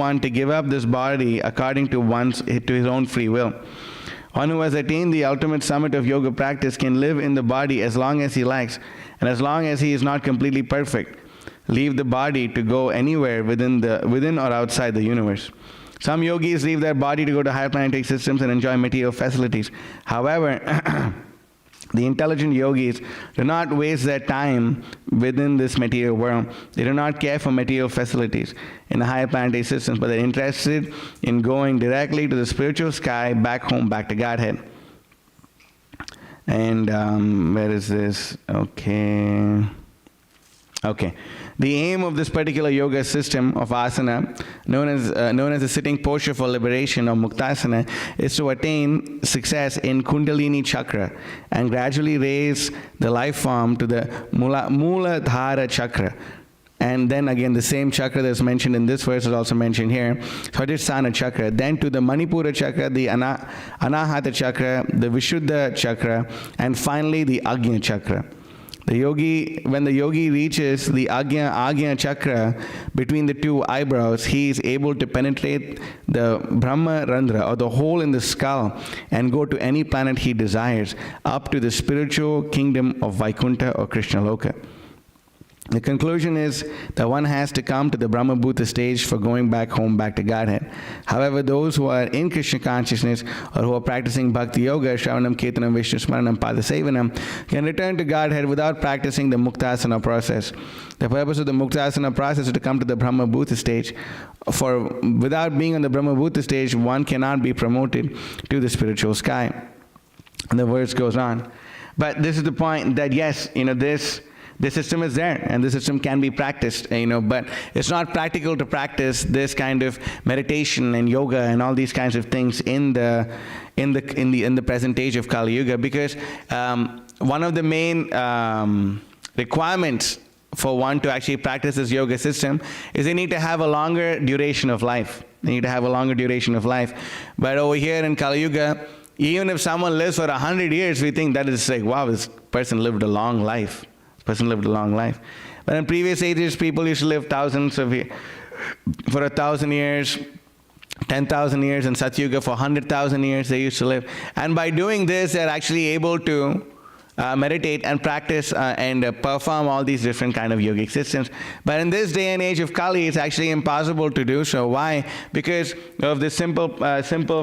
one to give up this body according to his own free will. One who has attained the ultimate summit of yoga practice can live in the body as long as he likes, and as long as he is not completely perfect, leave the body to go anywhere within or outside the universe. Some yogis leave their body to go to higher planetary systems and enjoy material facilities. However, the intelligent yogis do not waste their time within this material world. They do not care for material facilities in the higher planetary systems, but they're interested in going directly to the spiritual sky, back home, back to Godhead. And where is this? Okay. The aim of this particular yoga system of asana, known as the sitting posture for liberation or muktasana, is to attain success in Kundalini chakra and gradually raise the life form to the Muladhara chakra. And then again, the same chakra that's mentioned in this verse is also mentioned here, Svadhisthana chakra. Then to the Manipura chakra, the Anahata chakra, the Vishuddha chakra, and finally the Agnya chakra. When the yogi reaches the Agnya chakra between the two eyebrows, he is able to penetrate the Brahma Randra, or the hole in the skull, and go to any planet he desires, up to the spiritual kingdom of Vaikuntha or Krishna Loka. The conclusion is that one has to come to the Brahma Bhuta stage for going back home, back to Godhead. However, those who are in Krishna consciousness or who are practicing Bhakti Yoga, Shravanam, Kirtanam, Vishnu Smaranam, Padasevanam, can return to Godhead without practicing the Muktasana process. The purpose of the Muktasana process is to come to the Brahma Bhuta stage. For without being on the Brahma Bhuta stage, one cannot be promoted to the spiritual sky. And the verse goes on. But this is the point that yes, this system is there, and this system can be practiced, but it's not practical to practice this kind of meditation and yoga and all these kinds of things in the present age of Kali Yuga, because one of the main requirements for one to actually practice this yoga system is they need to have a longer duration of life. But over here in Kali Yuga, even if someone lives for 100 years, we think that is like, wow, this person lived a long life. But in previous ages, people used to live thousands of years. For 1,000 years, 10,000 years, and Satyuga for 100,000 years they used to live. And by doing this, they're actually able to meditate and practice and perform all these different kind of yogic systems. But in this day and age of Kali, it's actually impossible to do so. Why? Because of this simple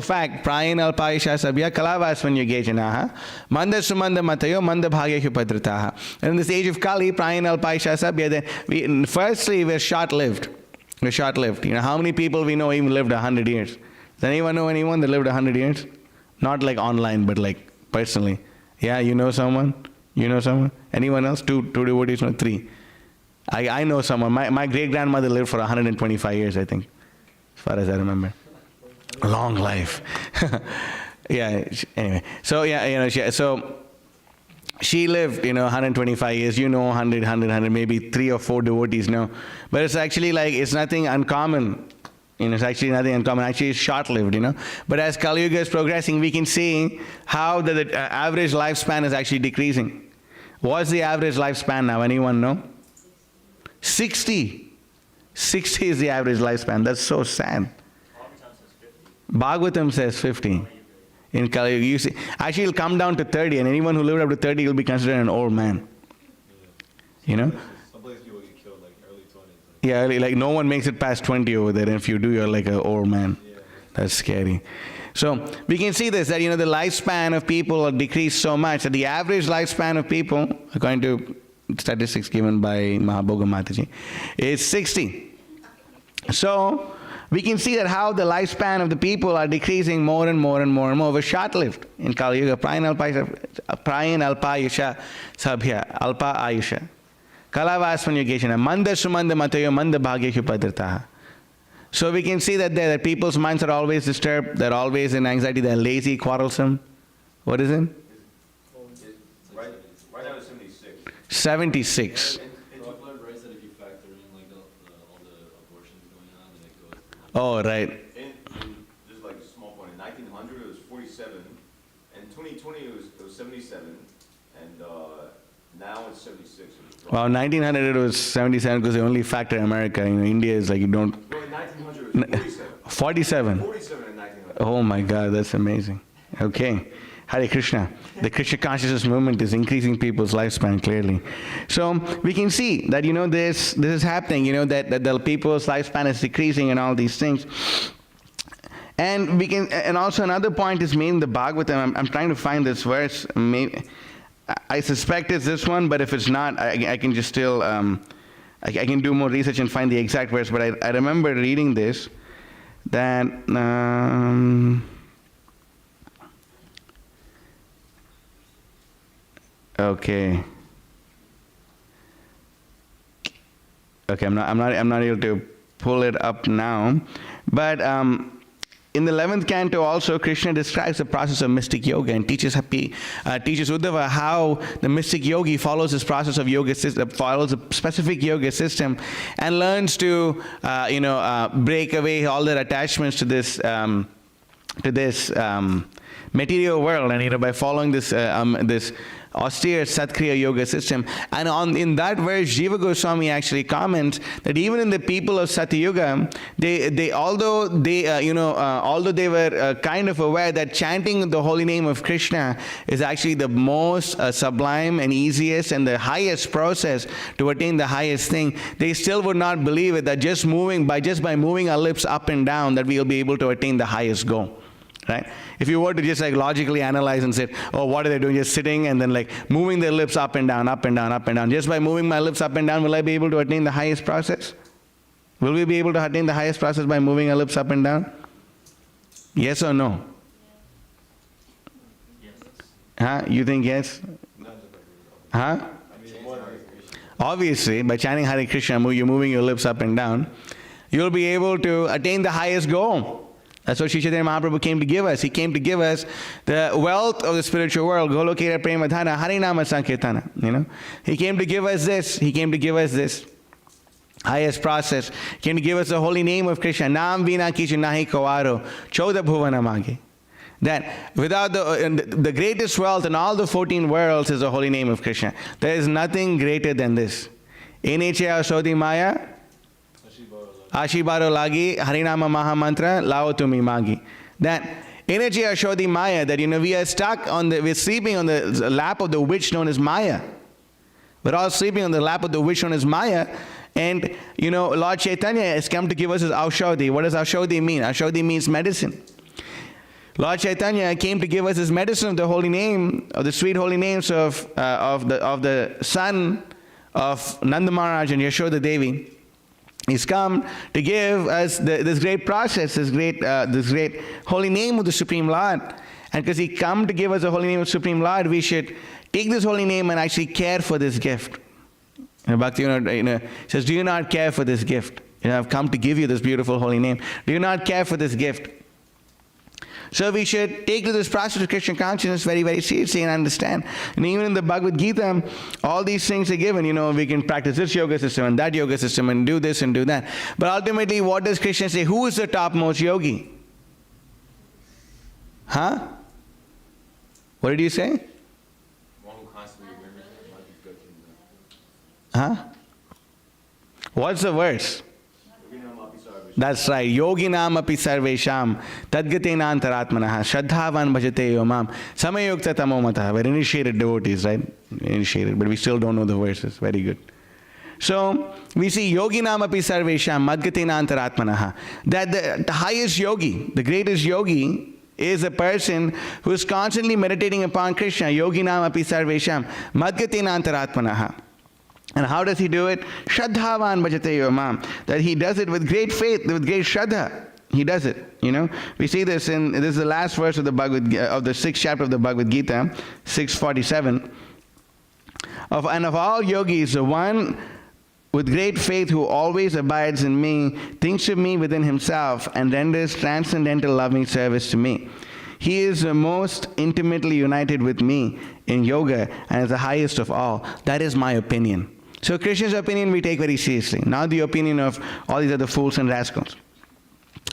fact. Prayin alpaisha sabya kalavasvanyagejanaha manda sumanda matayo manda bhagyehu padrataha. And in this age of Kali, prayin alpaisha sabya, firstly, we're short-lived. How many people we know even lived 100 years? Does anyone know anyone that lived 100 years? Not like online, but like personally. Yeah, you know someone? Anyone else? Two devotees? No, three. I know someone. My great-grandmother lived for 125 years, I think, as far as I remember. A long life. Yeah, anyway. So, she lived, 125 years. 100, maybe 3 or 4 devotees know. But it's actually like, it's nothing uncommon. It's actually nothing uncommon. Actually, it's short-lived, But as Kali Yuga is progressing, we can see how the average lifespan is actually decreasing. What's the average lifespan now? Anyone know? 60. 60 is the average lifespan. That's so sad. Bhagavatam says 50. In Kali Yuga, you see, actually it'll come down to 30, and anyone who lived up to 30 will be considered an old man. Yeah, like no one makes it past 20 over there, and if you do, you're like an old man. Yeah. That's scary. So we can see this, that the lifespan of people are decreased so much that the average lifespan of people, according to statistics given by Mahabhoga Mataji, is 60. So we can see that how the lifespan of the people are decreasing more and more and more and more. We're short-lived in Kali Yuga. Prayin alpayusha sabhya, alpa ayusha. Kalavasvanyageshana, manda sumanda matayo manda bhagyehu padrataha. So we can see that people's minds are always disturbed, they're always in anxiety, they're lazy, quarrelsome. What is it? Right now it's 76. 76. Right that if you factor in like all the abortions going on, and it goes. Oh, right. And just like a small point, in 1900 it was 47, and 2020 it was 77, and now it's 76. Well, 1900 it was 77 because they only factor America. India is like you don't. Well, in 1900 it 47. 47 in 1900. Oh my God, that's amazing. Okay. Hare Krishna. The Krishna consciousness movement is increasing people's lifespan clearly. So we can see that, this is happening, that the people's lifespan is decreasing and all these things. And also another point is made in the Bhagavatam. I'm trying to find this verse. Maybe, I suspect it's this one, but if it's not, I can just still, I can do more research and find the exact verse. But I remember reading this, that, okay, I'm not able to pull it up now, but in the 11th canto also, Krishna describes the process of mystic yoga and teaches Uddhava how the mystic yogi follows this process of yoga system, follows a specific yoga system, and learns to break away all their attachments to this material world, and by following this austere Satkriya yoga system. And in that verse, Jiva Goswami actually comments that even in the people of Satyuga, although they were kind of aware that chanting the holy name of Krishna is actually the most sublime and easiest and the highest process to attain the highest thing, they still would not believe it, that just by moving our lips up and down, that we will be able to attain the highest goal. Right? If you were to just logically analyze and say, oh, what are they doing? Just sitting and then moving their lips up and down, up and down, up and down. Just by moving my lips up and down, will I be able to attain the highest process? Will we be able to attain the highest process by moving our lips up and down? Yes or no? Yes. Huh? You think yes? Huh? Obviously, by chanting Hare Krishna, you're moving your lips up and down, you'll be able to attain the highest goal. That's what Sri Chaitanya Mahaprabhu came to give us. He came to give us the wealth of the spiritual world. Golokera Premadhana, Harinama Sankirtana. He came to give us this. He came to give us this highest process. He came to give us the holy name of Krishna. Nam vina kichu nahi kawaro, choda bhuvana mage. That without the greatest wealth in all the 14 worlds is the holy name of Krishna. There is nothing greater than this. Enecha Shodhi Maya, Ashibaro Lagi, Harinama Mahamantra, Lao Tumi Magi. That energy Ashodhi Maya, that we are stuck we're sleeping on the lap of the witch known as Maya. We're all sleeping on the lap of the witch known as Maya. And Lord Chaitanya has come to give us his Aushodhi. What does Aushodhi mean? Aushodhi means medicine. Lord Chaitanya came to give us his medicine of the holy name, of the sweet holy names of the son of Nanda Maharaj and Yashoda Devi. He's come to give us this great process, this great holy name of the Supreme Lord. And because he come to give us the holy name of the Supreme Lord, we should take this holy name and actually care for this gift. Bhakti says, do you not care for this gift? I've come to give you this beautiful holy name. Do you not care for this gift? So we should take to this process of Krishna consciousness very, very seriously and understand. And even in the Bhagavad Gita, all these things are given. We can practice this yoga system and that yoga system and do this and do that. But ultimately, what does Krishna say? Who is the topmost yogi? Huh? What did you say? One who constantly remembers the Huh? What's the verse? That's right. Yoginam api sarvesham tadgatena antaratmanaha shraddhavan bhajate yomam samayukta tamomataha. We're initiated devotees, right? Initiated, but we still don't know the verses. Very good. So we see yoginam api sarvesham madgatena antaratmanaha. That the highest yogi, the greatest yogi, is a person who is constantly meditating upon Krishna. Yoginam api sarvesham madgatena antaratmanaha. And how does he do it? Shraddhavan bhajate yomam. That he does it with great faith, with great shraddha. He does it. We see this this is the last verse of the of the 6th chapter of the Bhagavad Gita, 647. And of all yogis, the one with great faith who always abides in me, thinks of me within himself, and renders transcendental loving service to me. He is the most intimately united with me in yoga and is the highest of all. That is my opinion. So Krishna's opinion we take very seriously, not the opinion of all these other fools and rascals.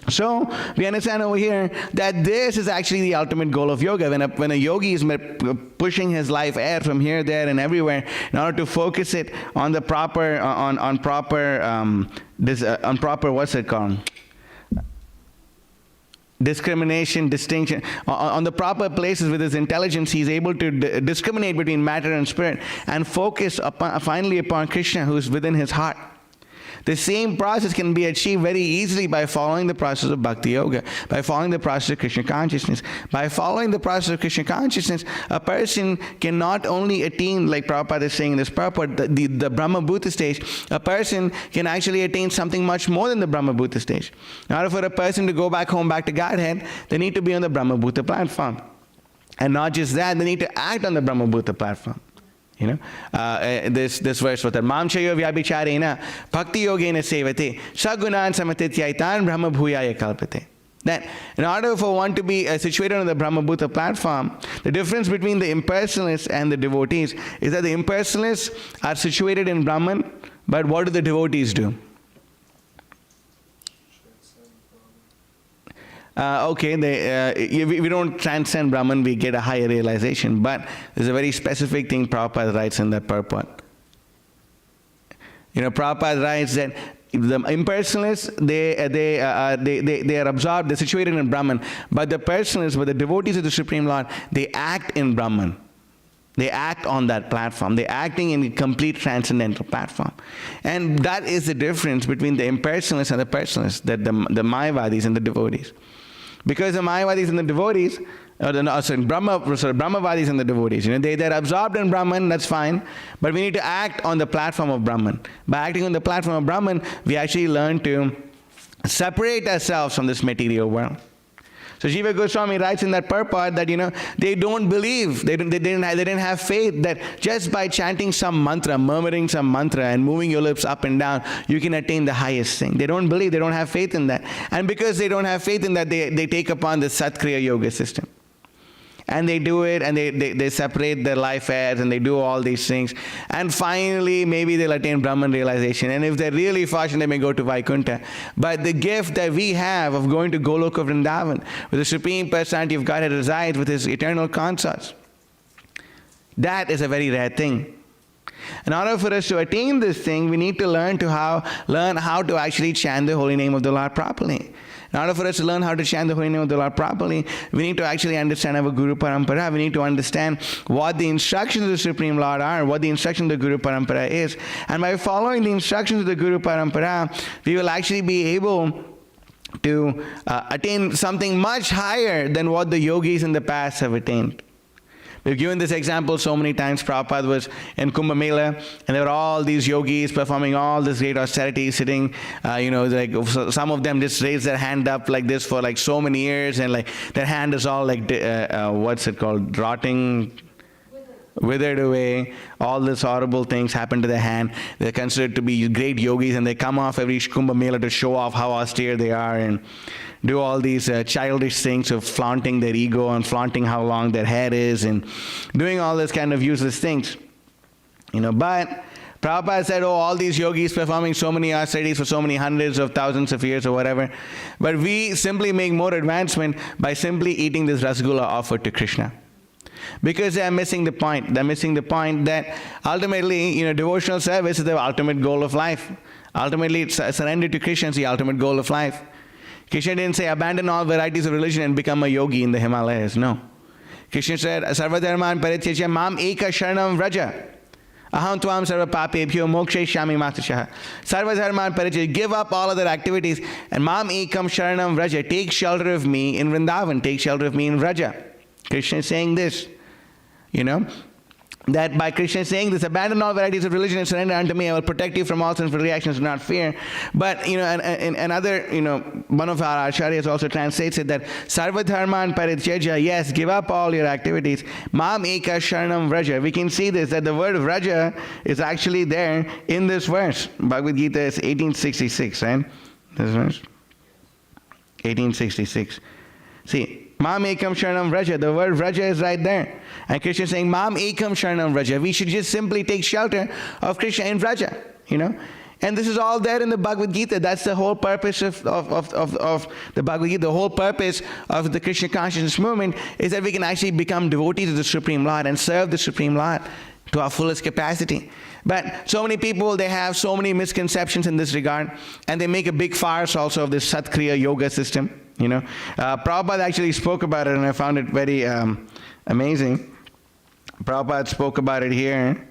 So we understand over here that this is actually the ultimate goal of yoga. When a yogi is pushing his life air from here, there, and everywhere in order to focus it on the proper, on proper, what's it called? discrimination, distinction. On the proper places with his intelligence, he is able to discriminate between matter and spirit and focus finally upon Krishna, who is within his heart. The same process can be achieved very easily by following the process of Bhakti Yoga, by following the process of Krishna consciousness. By following the process of Krishna consciousness, a person can not only attain, like Prabhupada is saying in this purport, the Brahma Bhuta stage, a person can actually attain something much more than the Brahma Bhuta stage. In order for a person to go back home, back to Godhead, they need to be on the Brahma Bhuta platform. And not just that, they need to act on the Brahma Bhuta platform. You know, this verse was that Mam Chayo Vyabhicharena Bhakti Yogena Sevate Sagunan Samatityaitan Brahma Bhuyaya Kalpate. That in order for one to be situated on the Brahma Bhuta platform, the difference between the impersonalists and the devotees is that the impersonalists are situated in Brahman, but what do the devotees do? We don't transcend Brahman, we get a higher realization. But there's a very specific thing Prabhupada writes in that purport. You know, Prabhupada writes that the impersonalists, they are absorbed, they're situated in Brahman. But the personalists, but the devotees of the Supreme Lord, they act in Brahman. They act on that platform. They're acting in a complete transcendental platform. And that is the difference between the impersonalists and the personalists, the Mayavadis and the devotees. Because the Mayavadis and the devotees, Brahmavadis and the devotees, you know, they're absorbed in Brahman, that's fine, but we need to act on the platform of Brahman. By acting on the platform of Brahman, we actually learn to separate ourselves from this material world. So Jiva Goswami writes in that purport that, you know, they don't believe, they didn't have faith that just by chanting some mantra, murmuring some mantra and moving your lips up and down, you can attain the highest thing. They don't believe, they don't have faith in that. And because they don't have faith in that, they take upon the Satkriya Yoga system. And they do it, and they separate their life airs, and they do all these things. And finally, maybe they'll attain Brahman realization. And if they're really fortunate, they may go to Vaikuntha. But the gift that we have of going to Goloka Vrindavan, where the Supreme Personality of Godhead resides with his eternal consorts, that is a very rare thing. In order for us to attain this thing, we need to learn how to actually chant the holy name of the Lord properly. In order for us to learn how to chant the holy name of the Lord properly, we need to actually understand our Guru Parampara. We need to understand what the instructions of the Supreme Lord are, what the instruction of the Guru Parampara is. And by following the instructions of the Guru Parampara, we will actually be able to attain something much higher than what the yogis in the past have attained. We've given this example so many times. Prabhupada was in Kumbh Mela, and there were all these yogis performing all this great austerity, sitting, like some of them just raised their hand up like this for like so many years, and like their hand is all like, rotting, withered away. All these horrible things happen to their hand. They're considered to be great yogis, and they come off every Kumbh Mela to show off how austere they are, and do all these childish things of flaunting their ego and flaunting how long their hair is and doing all this kind of useless things. But Prabhupada said, all these yogis performing so many austerities for so many hundreds of thousands of years or whatever, but we simply make more advancement by simply eating this rasgulla offered to Krishna. Because they are missing the point. They're missing the point that ultimately, devotional service is the ultimate goal of life. Ultimately, surrender to Krishna is the ultimate goal of life. Krishna didn't say abandon all varieties of religion and become a yogi in the Himalayas. No. Krishna said, Sarvadharman parityajya mam eka sharanam vraja. Aham tvam sarva papebhyo mokshayishami matashaha. Sarvadharman parityajya, give up all other activities and mam ekam sharanam vraja. Take shelter of me in Vrindavan. Take shelter of me in Vraja. Krishna is saying this. That by Krishna saying this, abandon all varieties of religion and surrender unto me, I will protect you from all sinful reactions, do not fear. But, another, one of our acharyas also translates it that, Sarvadharman parityaja, yes, give up all your activities. Mam eka sharanam vraja. We can see this, that the word vraja is actually there in this verse. Bhagavad Gita is 1866, right? This verse? 1866. See, Mam ekam sharanam vraja. The word vraja is right there. And Krishna is saying, Mam ekam sharanam vraja. We should just simply take shelter of Krishna in vraja, And this is all there in the Bhagavad Gita. That's the whole purpose of the Bhagavad Gita. The whole purpose of the Krishna consciousness movement is that we can actually become devotees of the Supreme Lord and serve the Supreme Lord to our fullest capacity. But so many people, they have so many misconceptions in this regard, and they make a big farce also of this Satkriya Yoga system. Prabhupada actually spoke about it, and I found it very amazing. Prabhupada spoke about it here.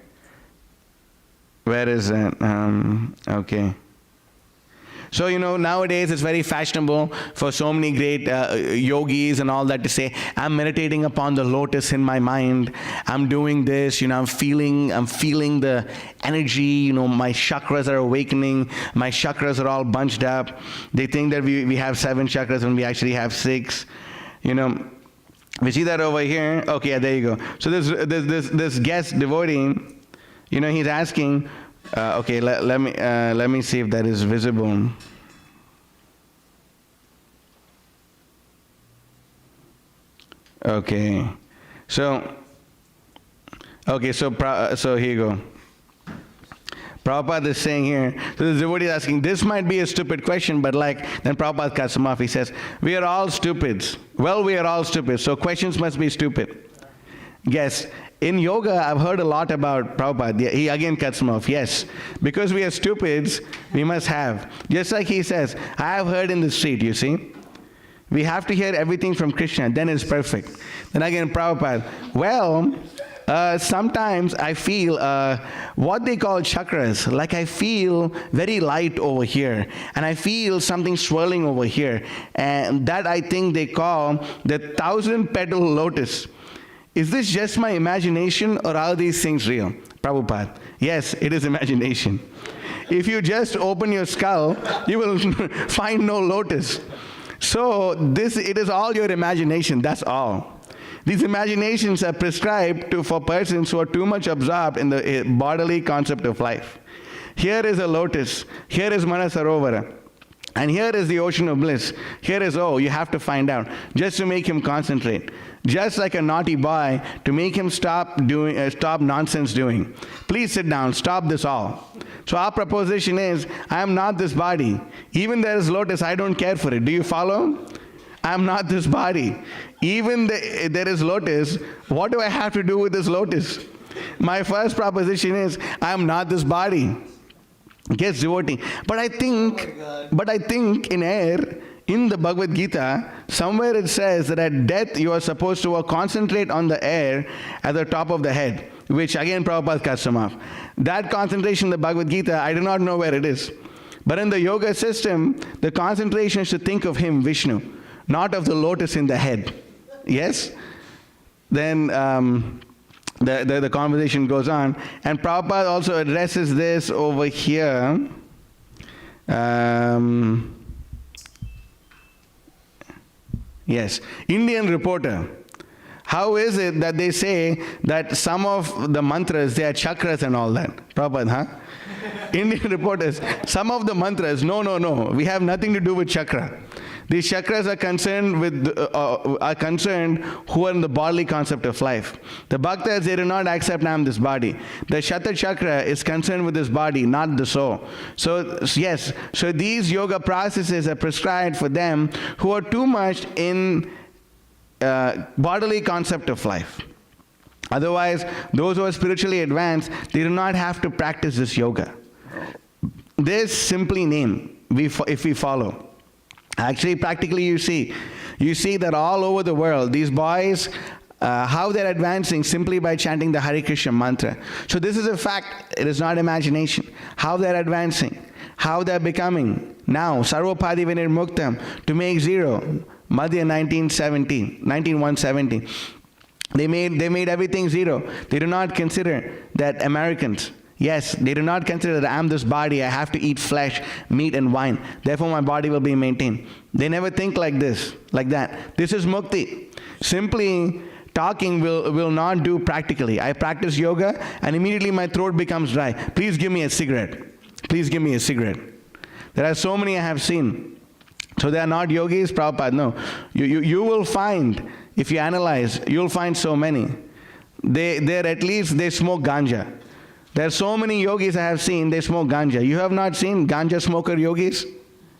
Where is it? Okay. So, nowadays it's very fashionable for so many great yogis and all that to say, I'm meditating upon the lotus in my mind. I'm doing this, I'm feeling the energy, my chakras are awakening. My chakras are all bunched up. They think that we have 7 chakras when we actually have 6. We see that over here. Okay, yeah, there you go. So this guest devotee, he's asking, okay, let me see if that is visible. Okay, so here you go. Prabhupada is saying here, so the devotee is asking, this might be a stupid question, but then Prabhupada cuts him off. He says, we are all stupids. Well, we are all stupid, so questions must be stupid. Yes, in yoga, I've heard a lot about Prabhupada. He again cuts him off. Yes, because we are stupids, we must have. Just like he says, I have heard in the street, you see. We have to hear everything from Krishna, then it's perfect. Then again, Prabhupada, well, sometimes I feel what they call chakras, like I feel very light over here, and I feel something swirling over here, and that I think they call the 1,000-petal lotus. Is this just my imagination, or are these things real? Prabhupada, yes, it is imagination. If you just open your skull, you will find no lotus. So it is all your imagination, that's all. These imaginations are prescribed for persons who are too much absorbed in the bodily concept of life. Here is a lotus, here is Manasarovara, and here is the ocean of bliss. Here is, you have to find out, just to make him concentrate. Just like a naughty boy, to make him stop nonsense doing. Please sit down, stop this all. So our proposition is, I am not this body. Even there is lotus, I don't care for it. Do you follow? I am not this body. Even there is lotus, what do I have to do with this lotus? My first proposition is, I am not this body. Gets devotee. But I think in air, in the Bhagavad Gita, somewhere it says that at death you are supposed to concentrate on the air at the top of the head, which again Prabhupada cuts him off. That concentration in the Bhagavad Gita, I do not know where it is. But in the yoga system, the concentration is to think of him, Vishnu, not of the lotus in the head. Yes? Then the conversation goes on. And Prabhupada also addresses this over here. Yes, Indian Reporter. How is it that they say that some of the mantras, they are chakras and all that? Prabhupada, huh? Indian Reporters, some of the mantras, no, we have nothing to do with chakra. These chakras are concerned who are in the bodily concept of life. The bhaktas, they do not accept I am this body. The Shata chakra is concerned with this body, not the soul. So yes, so these yoga processes are prescribed for them who are too much in bodily concept of life. Otherwise, those who are spiritually advanced, they do not have to practice this yoga. This simply name, if we follow. Actually, practically you see that all over the world, these boys, how they're advancing simply by chanting the Hare Krishna mantra. So this is a fact, it is not imagination. How they're advancing, how they're becoming now, Sarvopadi Vinirmuktam, to make zero, Madhya 19170. They made everything zero. They do not consider that Americans, yes, they do not consider that I am this body, I have to eat flesh, meat and wine, therefore my body will be maintained. They never think like that. This is mukti. Simply talking will not do practically. I practice yoga and immediately my throat becomes dry. Please give me a cigarette. Please give me a cigarette. There are so many I have seen. So they are not yogis, Prabhupada, no. You will find, if you analyze, you'll find so many. They smoke ganja. There are so many yogis I have seen, they smoke ganja. You have not seen ganja smoker yogis?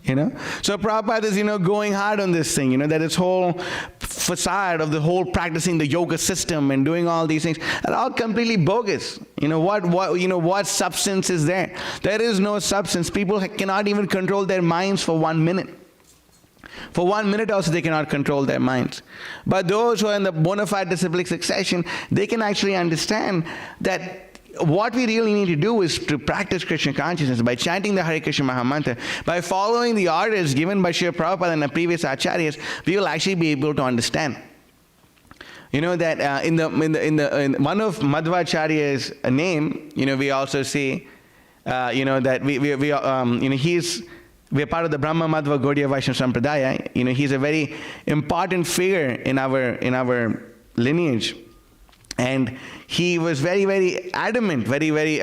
So Prabhupada is, going hard on this thing, that this whole facade of the whole practicing the yoga system and doing all these things are all completely bogus. What substance is there? There is no substance. People cannot even control their minds for 1 minute. For 1 minute also they cannot control their minds. But those who are in the bona fide disciplic succession, they can actually understand that what we really need to do is to practice Krishna consciousness by chanting the Hare Krishna Mahamantra, by following the orders given by Srila Prabhupada and the previous acharyas. We will actually be able to understand. You know that in one of Madhvacharya's name, we also see, that we're part of the Brahma Madhva Gaudiya Vaishnava Sampradaya. He's a very important figure in our lineage. And he was very, very adamant, very, very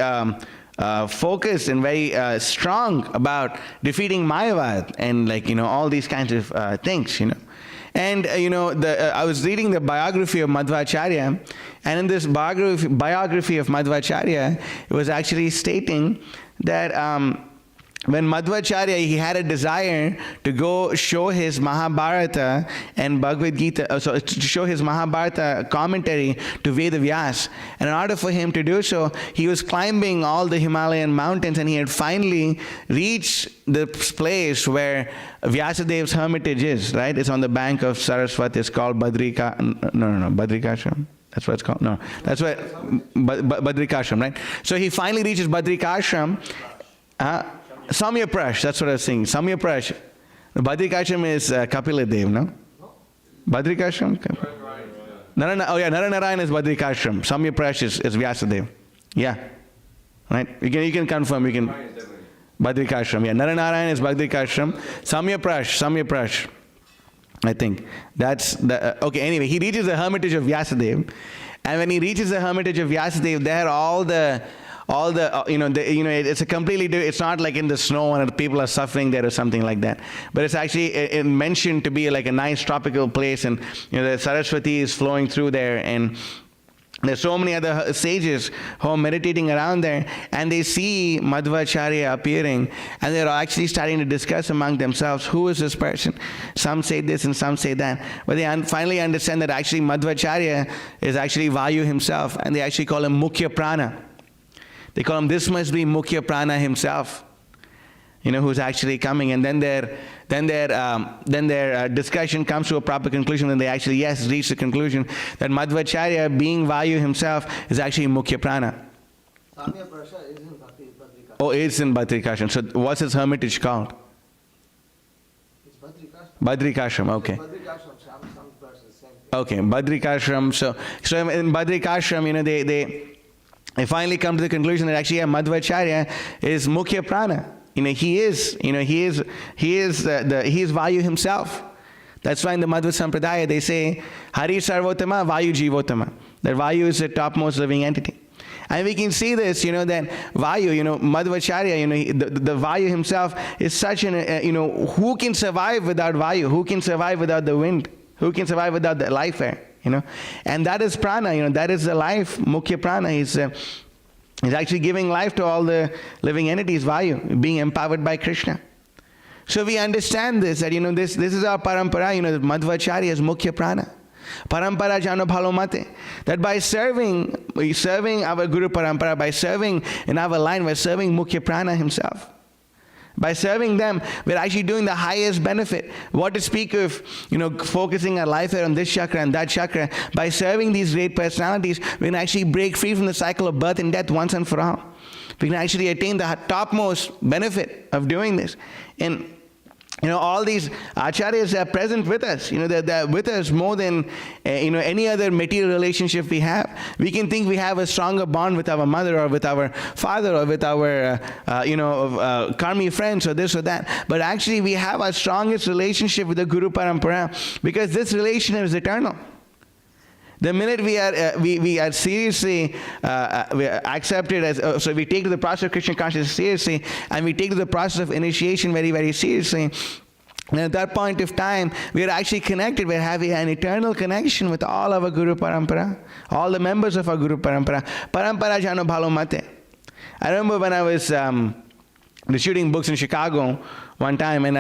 focused and very strong about defeating Mayavad and all these kinds of things, And, I was reading the biography of Madhvacharya, and in this biography of Madhvacharya, it was actually stating that when Madhvacharya, he had a desire to go show his Mahabharata and Bhagavad Gita, to show his Mahabharata commentary to Veda Vyas. And in order for him to do so, he was climbing all the Himalayan mountains, and he had finally reached the place where Vyasadev's hermitage is, right? It's on the bank of Saraswati. It's called Badrikashram. That's what it's called? No. That's what, Badrikashram, right? So he finally reaches Badrikashram. Samya Prash, that's what I was saying. Samya Prash. Badrikashram is Kapila Dev, no? Badrikashram? Naranarayan is Badrikashram. Samya Prash is Vyasadev. Yeah. Right? You can confirm. You can. Badrikashram, yeah. Naranarayan is Badrikashram. Samya Prash. I think. That's the. Okay, anyway, he reaches the hermitage of Vyasadev. And when he reaches the hermitage of Vyasadev, there all the it's a completely it's not like in the snow and people are suffering there or something like that, but it's actually mentioned to be like a nice tropical place, and the Saraswati is flowing through there, and there's so many other sages who are meditating around there, and they see Madhvacharya appearing, and they're actually starting to discuss among themselves, who is this person? Some say this and some say that, but they finally understand that actually Madhvacharya is actually Vayu himself, and they actually call him Mukhya Prana. They call him, this must be Mukhya Prana himself, who's actually coming. And then their discussion comes to a proper conclusion, and they actually, reach the conclusion that Madhvacharya, being Vayu himself, is actually Mukhya Prana. Samya Prasha is in Badrikashram. Oh, it's in Badrikashram. So what's his hermitage called? It's Badrikashram. Badrikashram, okay. Badrikashram, some person, same thing. Okay, Badrikashram. So in Badrikashram, they finally come to the conclusion that actually Madhvacharya is Mukhya Prana. He is Vayu himself. That's why in the Madhva Sampradaya they say Hari Sarvotama, Vayu Jivotama. That Vayu is the topmost living entity. And we can see this, that Vayu, Madhvacharya, the Vayu himself is such an, who can survive without Vayu? Who can survive without the wind? Who can survive without the life air? And that is prana, that is the life, Mukhya Prana. He's actually giving life to all the living entities, Vayu, being empowered by Krishna. So we understand this, that, this is our parampara, that Madhvacharya is Mukhya Prana. Parampara Jano Bhalomate. That by serving our Guru Parampara, by serving in our line, by serving Mukhya Prana himself. By serving them, we're actually doing the highest benefit. What to speak of, focusing our life on this chakra and that chakra. By serving these great personalities, we can actually break free from the cycle of birth and death once and for all. We can actually attain the topmost benefit of doing this. And all these acharyas are present with us. They're with us more than any other material relationship we have. We can think we have a stronger bond with our mother or with our father or with our karmi friends or this or that. But actually we have our strongest relationship with the Guru Parampara, because this relationship is eternal. The minute we are seriously we are accepted as, so we take to the process of Krishna consciousness seriously, and we take to the process of initiation very, very seriously, and at that point of time, we are actually connected. We are having an eternal connection with all our Guru Parampara, all the members of our Guru Parampara. Parampara Jano Bhalomate. I remember when I was shooting books in Chicago one time, and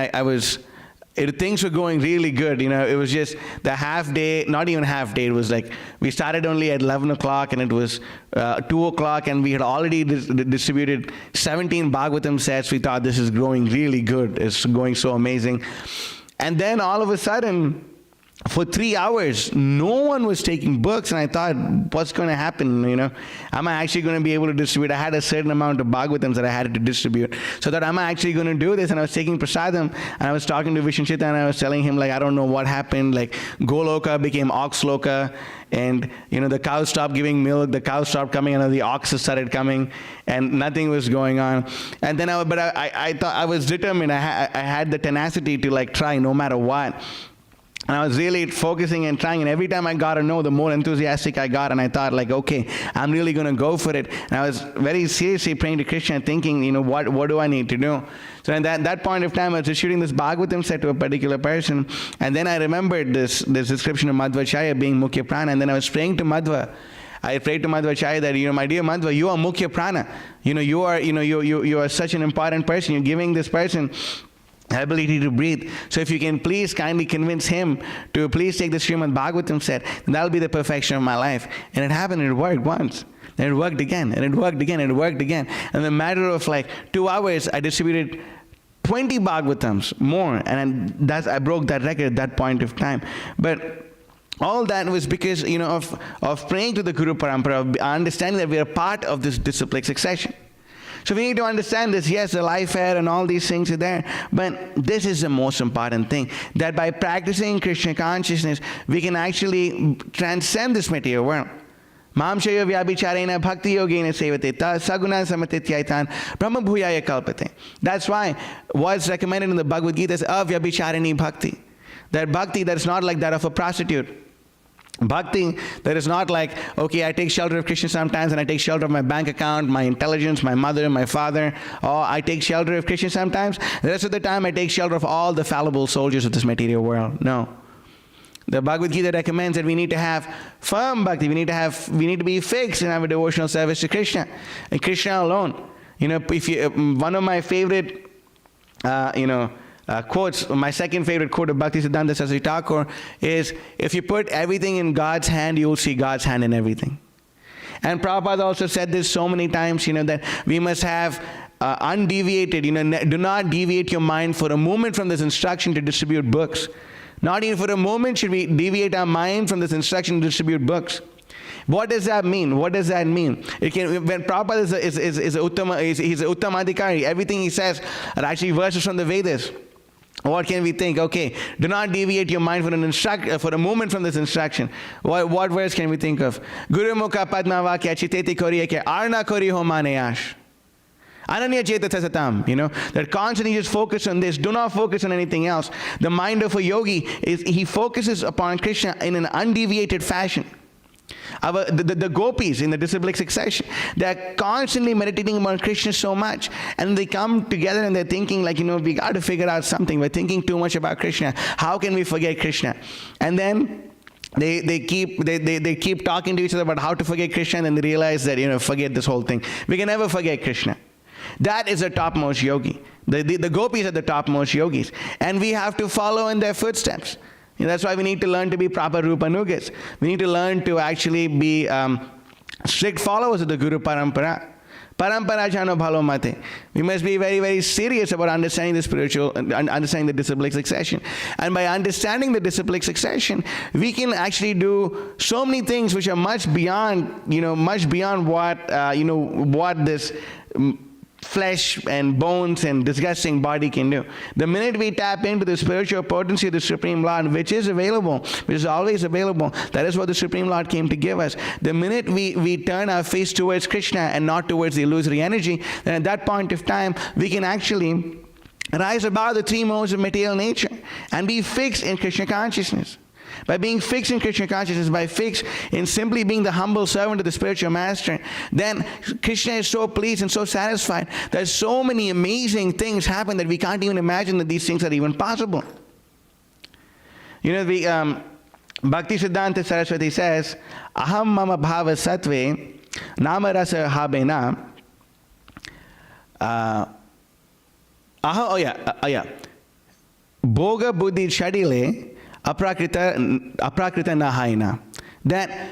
things were going really good. It was just the half day, not even half day. It was like we started only at 11 o'clock, and it was 2 o'clock, and we had already distributed 17 Bhagavatam sets. We thought this is growing really good. It's going so amazing. And then all of a sudden, for 3 hours, no one was taking books, and I thought, what's going to happen, Am I actually going to be able to distribute? I had a certain amount of Bhagavatams that I had to distribute. So I thought, am I actually going to do this? And I was taking prasadam, and I was talking to Vishnachita, and I was telling him, I don't know what happened, Goloka became Oxloka, and, the cows stopped giving milk, the cows stopped coming, and the oxes started coming, and nothing was going on. And then, I thought, I was determined, I had the tenacity to, try no matter what. And I was really focusing and trying, and every time I got a no, the more enthusiastic I got, and I thought, okay, I'm really going to go for it. And I was very seriously praying to Krishna, thinking, what do I need to do? So at that point of time, I was distributing this Bhagavatam set to a particular person, and then I remembered this description of Madhvacharya being Mukhya Prana, and then I was praying to Madhva. I prayed to Madhvacharya that, my dear Madhva, you are Mukhya Prana. You are such an important person. You're giving this person ability to breathe. So if you can please kindly convince him to please take the Srimad Bhagavatam set, then that'll be the perfection of my life. And it happened, and it worked once. Then it worked again, and it worked again, and it worked again. And in a matter of 2 hours, I distributed 20 Bhagavatams more, and I broke that record at that point of time. But all that was because, of praying to the Guru Parampara, of understanding that we are part of this disciplic succession. So we need to understand this. Yes, the life air and all these things are there, but this is the most important thing, that by practicing Krishna consciousness, we can actually transcend this material world. Mamshaya vyabhicharena bhakti yogena sevate ta saguna samatityaitan brahma bhuyaya kalpate. That's why what's recommended in the Bhagavad Gita is avyabhichareni bhakti. That bhakti that is not like that of a prostitute. Bhakti that is not okay, I take shelter of Krishna sometimes, and I take shelter of my bank account, my intelligence, my mother, my father, or I take shelter of Krishna sometimes. The rest of the time I take shelter of all the fallible soldiers of this material world. No. The Bhagavad Gita recommends that we need to have firm bhakti. We need to be fixed in our devotional service to Krishna, and Krishna alone. One of my favorite quotes, my second favorite quote of Bhaktisiddhanta Saraswati Thakur is, if you put everything in God's hand, you will see God's hand in everything. And Prabhupada also said this so many times, that we must have undeviated, do not deviate your mind for a moment from this instruction to distribute books. Not even for a moment should we deviate our mind from this instruction to distribute books. What does that mean? When Prabhupada is he's an Uttamadhikari, everything he says are actually verses from the Vedas. What can we think? Okay, do not deviate your mind for a moment from this instruction. What verse can we think of? Guru Mukha Padma Vakya Chiteti Koriye Ke Arna Kori Ho Maneyash. Ananya Chetata Satam, that constantly just focus on this. Do not focus on anything else. The mind of a yogi he focuses upon Krishna in an undeviated fashion. The gopis in the disciplic succession, they're constantly meditating about Krishna so much, and they come together and they're thinking we got to figure out something. We're thinking too much about Krishna. How can we forget Krishna? And then they keep talking to each other about how to forget Krishna, and then they realize that forget this whole thing. We can never forget Krishna. That is the topmost yogi. The gopis are the topmost yogis, and we have to follow in their footsteps. That's why we need to learn to be proper Rupanugas. We need to learn to actually be strict followers of the Guru Parampara. Parampara Jano Bhalo Mate. We must be very, very serious about understanding the spiritual, understanding the disciplic succession. And by understanding the disciplic succession, we can actually do so many things which are much beyond what this flesh and bones and disgusting body can do. The minute we tap into the spiritual potency of the Supreme Lord, which is available, which is always available, that is what the Supreme Lord came to give us. The minute we turn our face towards Krishna and not towards the illusory energy, then at that point of time, we can actually rise above the three modes of material nature and be fixed in Krishna consciousness. By being fixed in Krishna consciousness, by fixed in simply being the humble servant of the spiritual master, then Krishna is so pleased and so satisfied that so many amazing things happen that we can't even imagine that these things are even possible. The Bhaktisiddhanta Saraswati says, Aham mama bhava sattve nama rasa habena Bhoga buddhi chadile aprakrita nahaina. That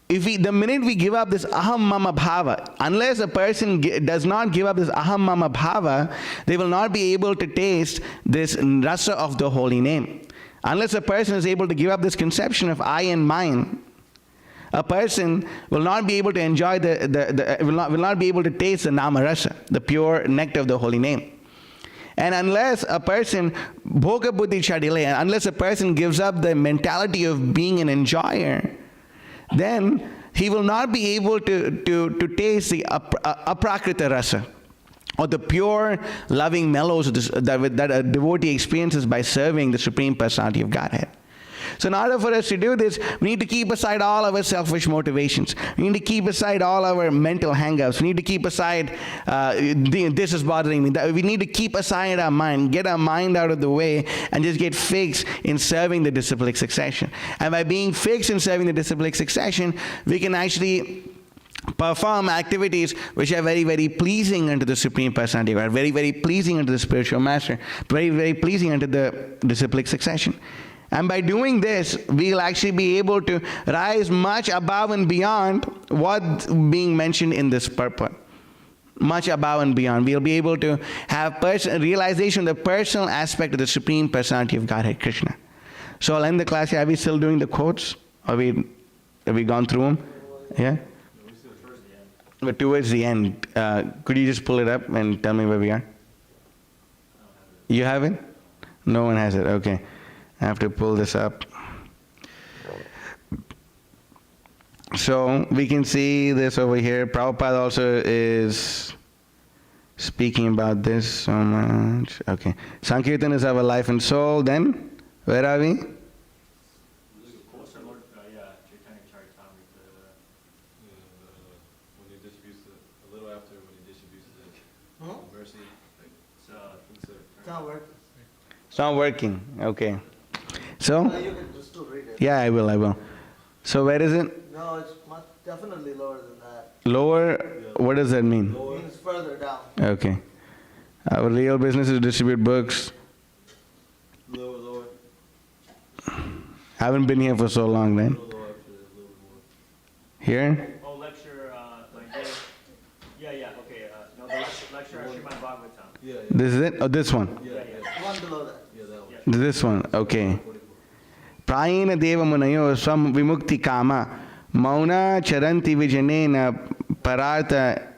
the minute we give up this aham mama bhava, unless a person does not give up this aham mama bhava, they will not be able to taste this rasa of the holy name. Unless a person is able to give up this conception of I and mine, a person will not be able to enjoy will not be able to taste the nama rasa, the pure nectar of the holy name. And unless a person, bhoga buddhi chadile, unless a person gives up the mentality of being an enjoyer, then he will not be able to taste the aprakrita rasa, or the pure loving mellows that a devotee experiences by serving the Supreme Personality of Godhead. So in order for us to do this, we need to keep aside all our selfish motivations. We need to keep aside all our mental hang-ups. We need to keep aside, this is bothering me. We need to keep aside our mind, get our mind out of the way, and just get fixed in serving the disciplic succession. And by being fixed in serving the disciplic succession, we can actually perform activities which are very, very pleasing unto the Supreme Personality, or very, very pleasing unto the spiritual master, very, very pleasing unto the disciplic succession. And by doing this, we'll actually be able to rise much above and beyond what's being mentioned in this purport. Much above and beyond. We'll be able to have realization of the personal aspect of the Supreme Personality of Godhead, Krishna. So I'll end the class here. Are we still doing the quotes? Have we gone through them? Yeah? But towards the end, could you just pull it up and tell me where we are? You have it? No one has it. Okay. I have to pull this up. So we can see this over here. Prabhupada also is speaking about this so much. Okay. Sankirtan is our life and soul. Then, where are we? It's not working. Okay. So? You can just read it. Yeah, I will. So where is it? No, it's definitely lower than that. Lower? What does that mean? It means further down. Okay. Our real business is to distribute books. Lower. Haven't been here for so long then. Here? Oh, lecture, like this. Yeah, okay. No, the lecture Srimad Bhagavatam. This is it? Oh, this one? Yeah. One below that. This one, okay. Prayena deva munayo swam vimukti kama mauna charanti vijanena parartha.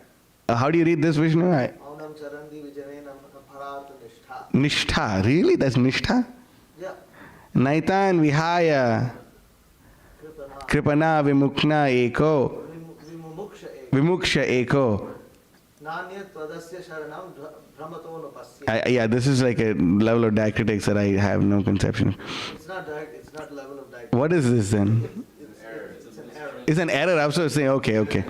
How do you read this, Vishnu? Maunam charanti vijanena parartha nishtha. Nishtha, really? That's nishtha? Yeah. Naitan vihaya kripana vimukna eko vimuksha eko. Nanyat tvadasya sharanam brahmato nupasya. Yeah, this is like a level of diacritics that I have no conception of. It's not level of diacritics. What is this then? It's an error. It's an error. I was supposed to say, okay.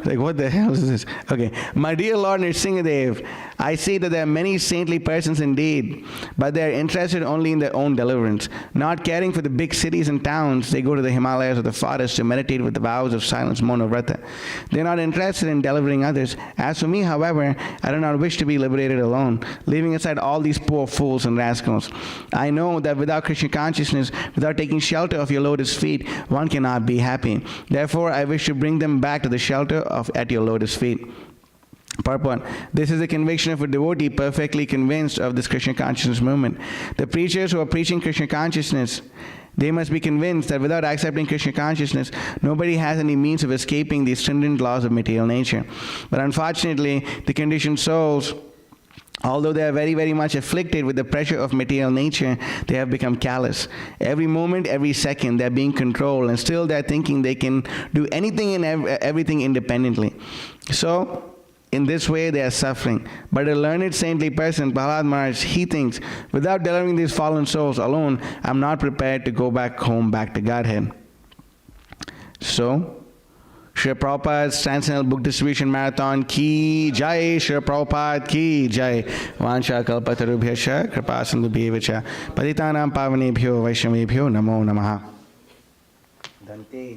Like, what the hell is this? Okay. My dear Lord Nrsingadev, I see that there are many saintly persons indeed, but they are interested only in their own deliverance. Not caring for the big cities and towns, they go to the Himalayas or the forest to meditate with the vows of silence, monovrata. They are not interested in delivering others. As for me, however, I do not wish to be liberated alone, leaving aside all these poor fools and rascals. I know that without Krishna consciousness, without taking shelter of your lotus feet, one cannot be happy. Therefore, I wish to bring them back to the shelter at your lotus feet. Purport. This is the conviction of a devotee perfectly convinced of this Krishna consciousness movement. The preachers who are preaching Krishna consciousness, they must be convinced that without accepting Krishna consciousness, nobody has any means of escaping the stringent laws of material nature. But unfortunately, the conditioned souls, although they are very, very much afflicted with the pressure of material nature, they have become callous. Every moment, every second, they're being controlled, and still they're thinking they can do anything and everything independently. So, in this way, they are suffering. But a learned saintly person, Prahlad Maharaj, he thinks, without delivering these fallen souls alone, I'm not prepared to go back home, back to Godhead. So, Srila Prabhupada's Transcendental Book Distribution Marathon ki jai, Srila Prabhupada ki jai. Vansha kalpatarubhyascha kripasindubhyevacha patitanam pavanebhyo vaishnavebhyo namo namaha. Dante